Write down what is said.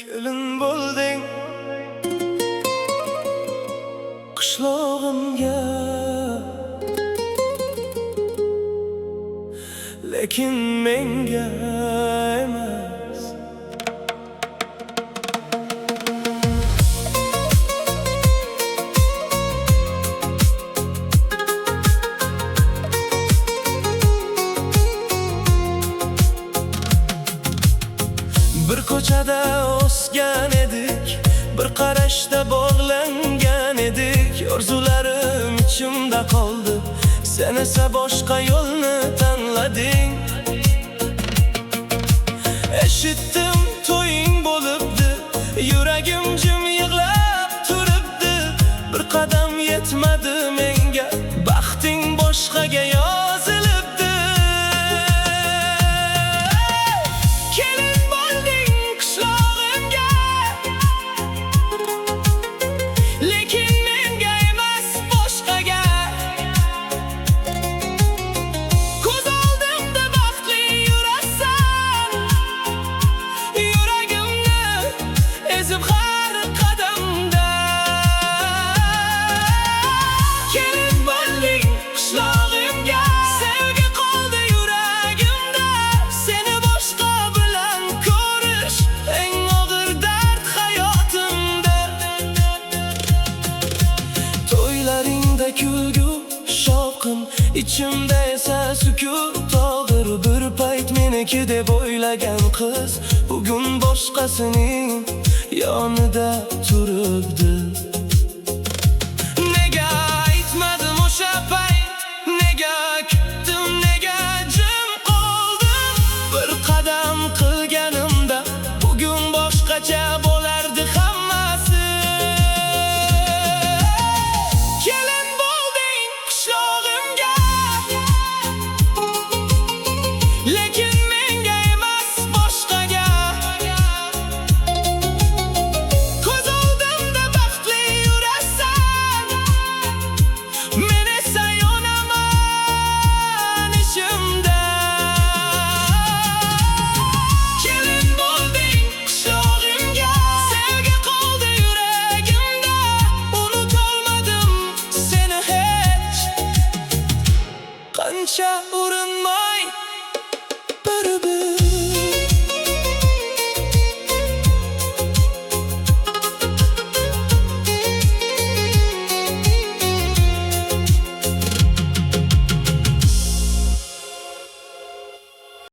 Kelin bo'lding qishlog'imga, lekin menga emas. Bir ko'chada o'sgan edik, bir qarashda bog'langan edik. Orzularim ichimda qoldi, sen esa boshqa yo'lni tanlading. Eshitdim to'ying bo'libdi, yuragim jim yig'lab turibdi. Bir qadam yetmadi menga, baxting boshqaga yozilibdi. Kelin bo'lding qishlog'imga, lekin menga emas boshqaga. Ko'z oldimda baxtli yurasan, yuragimni ezib har qadamda. Kelin bo'lding qishlog'imga, sevgi qoldi yuragimda. Seni boshqa bilan ko'rish eng og'ir dard hayotimda. To'ylaringda kulgu shovqin, ichimda esa sukut og'ir. Bir payt meniki deb o'ylagan qiz bugun boshqasining yonida turibdi.